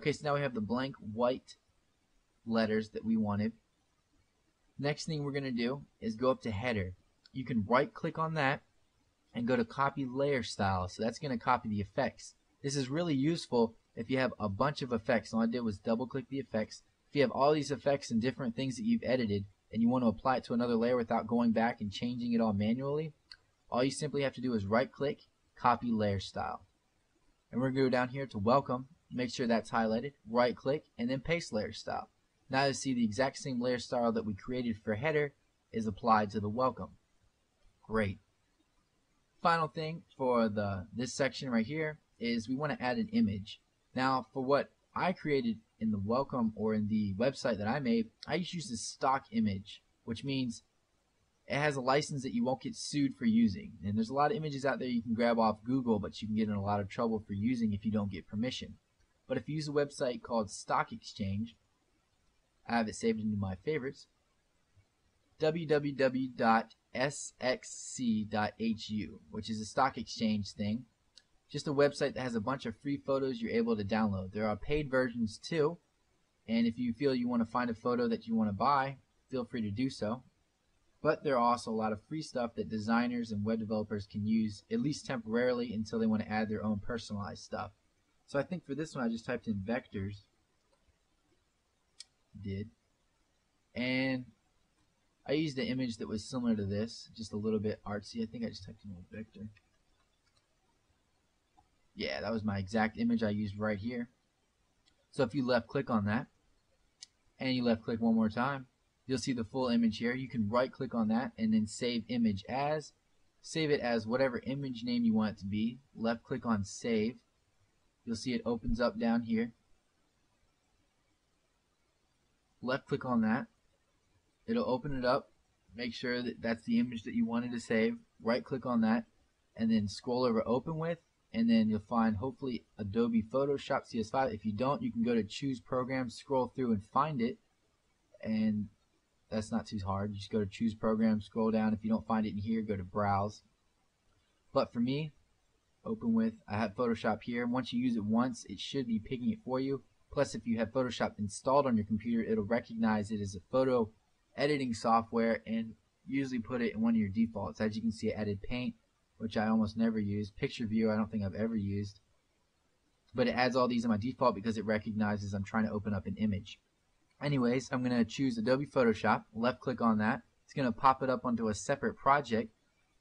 Okay, so now we have the blank white letters that we wanted. Next thing we're going to do is go up to header. You can right click on that and go to copy layer style. So that's going to copy the effects. This is really useful if you have a bunch of effects. All I did was double click the effects. If you have all these effects and different things that you've edited and you want to apply it to another layer without going back and changing it all manually, all you simply have to do is right click, copy layer style. And we're going to go down here to welcome, make sure that's highlighted, right click, and then paste layer style. Now you see the exact same layer style that we created for header is applied to the welcome. Great. Final thing for this section right here is we want to add an image. Now for what I created in the welcome or in the website that I made, I just used a stock image, which means it has a license that you won't get sued for using. And there's a lot of images out there you can grab off Google, but you can get in a lot of trouble for using if you don't get permission. But if you use a website called Stock Exchange, I have it saved into my favorites, www.sxc.hu, which is a stock exchange thing. Just a website that has a bunch of free photos you're able to download. There are paid versions too, and if you feel you want to find a photo that you want to buy, feel free to do so. But there are also a lot of free stuff that designers and web developers can use, at least temporarily, until they want to add their own personalized stuff. So I think for this one I just typed in vectors, and I used an image that was similar to this, just a little bit artsy. I think I just typed in a vector. Yeah, that was my exact image I used right here. So if you left click on that, and you left click one more time, you'll see the full image here. You can right click on that and then save image as. Save it as whatever image name you want it to be. Left click on save. You'll see it opens up down here. Left click on that. It'll open it up. Make sure that that's the image that you wanted to save. Right click on that and then scroll over open with, and then you'll find hopefully Adobe Photoshop CS5. If you don't, you can go to choose program, scroll through and find it, and that's not too hard. You just go to choose program, scroll down. If you don't find it in here, go to browse. But for me, open with, I have Photoshop here. Once you use it once, it should be picking it for you. Plus, if you have Photoshop installed on your computer, it'll recognize it as a photo editing software and usually put it in one of your defaults. As you can see, I added Paint, which I almost never use. Picture View, I don't think I've ever used. But it adds all these in my default because it recognizes I'm trying to open up an image. Anyways, I'm going to choose Adobe Photoshop, left click on that. It's going to pop it up onto a separate project.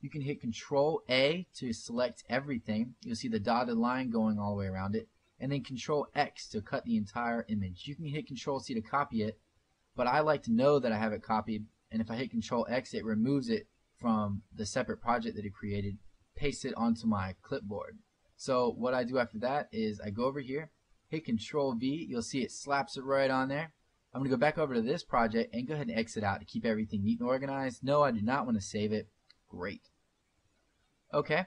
You can hit Control A to select everything. You'll see the dotted line going all the way around it. And then Control X to cut the entire image. You can hit Control C to copy it, but I like to know that I have it copied, and if I hit Control X, it removes it from the separate project that it created, paste it onto my clipboard. So what I do after that is I go over here, hit Control V, you'll see it slaps it right on there. I'm going to go back over to this project and go ahead and exit out to keep everything neat and organized. No, I do not want to save it. Great. Okay,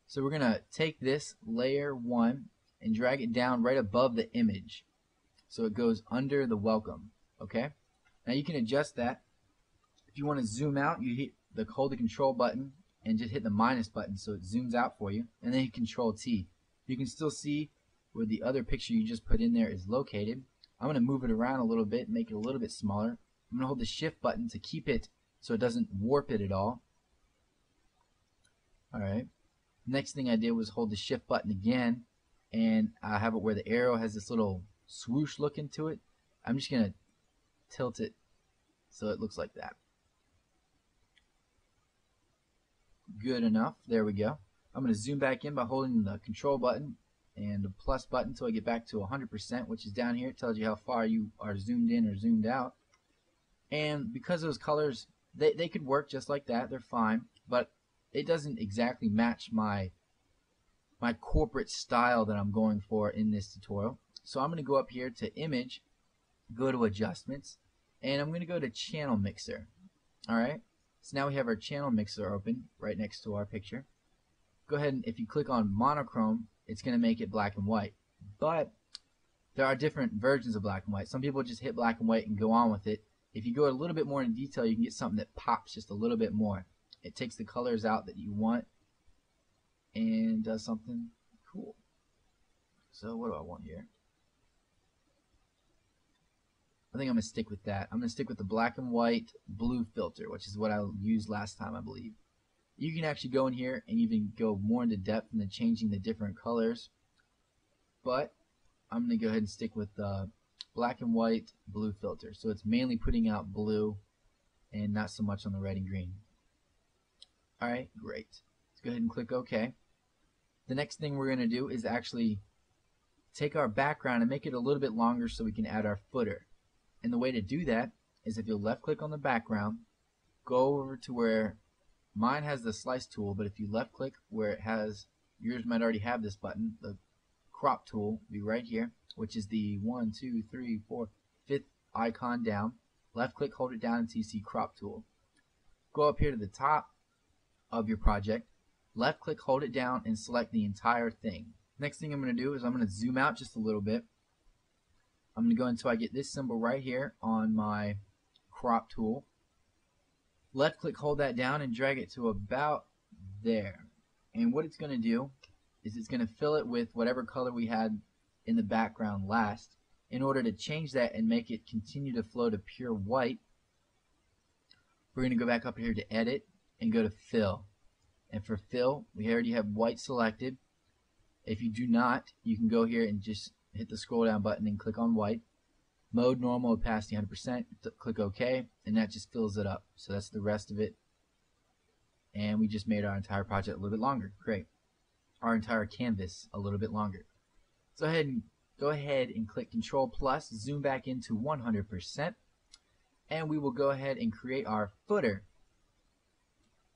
so we're going to take this layer 1 and drag it down right above the image so it goes under the welcome. Okay, now you can adjust that. If you want to zoom out, you hold the control button and just hit the minus button so it zooms out for you, and then hit Control T. You can still see where the other picture you just put in there is located. I'm going to move it around a little bit, make it a little bit smaller. I'm going to hold the shift button to keep it so it doesn't warp it at all. Alright, next thing I did was hold the shift button again, and I have it where the arrow has this little swoosh look into it. I'm just going to tilt it so it looks like that. Good enough. There we go. I'm going to zoom back in by holding the control button and the plus button until I get back to 100%, which is down here. It tells you how far you are zoomed in or zoomed out. And because those colors, they could work just like that. They're fine, but it doesn't exactly match my corporate style that I'm going for in this tutorial. So I'm going to go up here to Image, go to Adjustments, and I'm going to go to Channel Mixer. Alright, so now we have our Channel Mixer open right next to our picture. Go ahead and if you click on Monochrome, it's going to make it black and white. But there are different versions of black and white. Some people just hit black and white and go on with it. If you go a little bit more in detail, you can get something that pops just a little bit more. It takes the colors out that you want and does something cool. So what do I want here? I think I'm going to stick with that. I'm going to stick with the black and white blue filter, which is what I used last time, I believe. You can actually go in here and even go more into depth into changing the different colors, but I'm going to go ahead and stick with the black and white blue filter. So it's mainly putting out blue and not so much on the red and green. Alright, great. Let's go ahead and click OK. The next thing we're going to do is actually take our background and make it a little bit longer so we can add our footer. And the way to do that is if you'll left click on the background, go over to where mine has the slice tool, but if you left click where it has, yours might already have this button, the crop tool will be right here, which is the 1, 2, 3, 4, 5th icon down. Left click, hold it down until you see crop tool. Go up here to the top of your project, left click, hold it down, and select the entire thing. Next thing I'm going to do is I'm going to zoom out just a little bit. I'm going to go until I get this symbol right here on my crop tool. Left click, hold that down, and drag it to about there. And what it's going to do is it's going to fill it with whatever color we had in the background last. In order to change that and make it continue to flow to pure white, we're going to go back up here to edit and go to fill. And for fill, we already have white selected. If you do not, you can go here and just hit the scroll down button and click on white. Mode normal, opacity 100%, click OK, and that just fills it up. So that's the rest of it. And we just made our entire project a little bit longer. Great. Our entire canvas a little bit longer. So go ahead and click Control plus, zoom back into 100%, and we will go ahead and create our footer.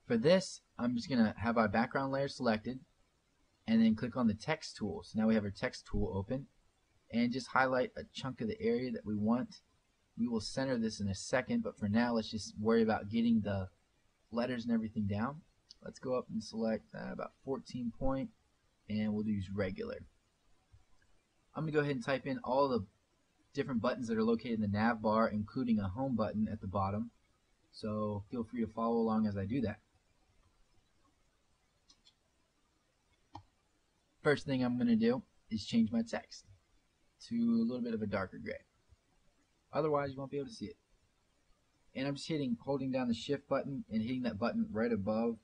For this, I'm just going to have our background layer selected and then click on the text tool. So now we have our text tool open, and just highlight a chunk of the area that we want. We will center this in a second, but for now let's just worry about getting the letters and everything down. Let's go up and select about 14 point, and we'll use regular. I'm going to go ahead and type in all the different buttons that are located in the nav bar, including a home button at the bottom. So feel free to follow along as I do that. First thing I'm going to do is change my text to a little bit of a darker gray. Otherwise you won't be able to see it. And I'm just holding down the shift button and hitting that button right above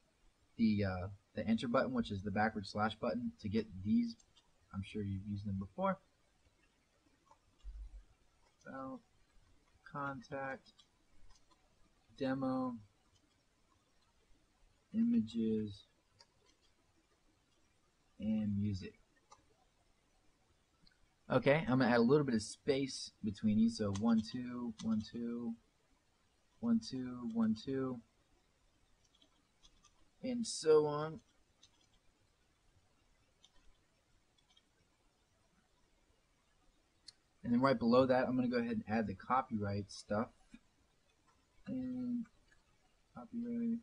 the enter button, which is the backward slash button, to get these. I'm sure you've used them before. So, contact, demo, images, and music. Okay, I'm going to add a little bit of space between these, so 1, 2, 1, 2, 1, 2, 1, 2, and so on. And then right below that, I'm going to go ahead and add the copyright stuff. And copyright.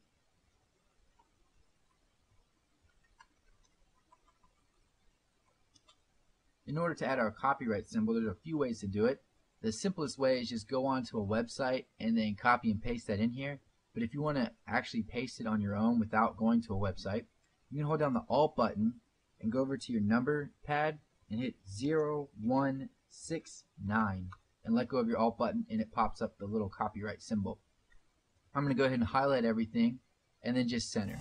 In order to add our copyright symbol, there's a few ways to do it. The simplest way is just go onto a website and then copy and paste that in here. But if you want to actually paste it on your own without going to a website, you can hold down the Alt button and go over to your number pad and hit 0169 and let go of your Alt button, and it pops up the little copyright symbol. I'm going to go ahead and highlight everything and then just center.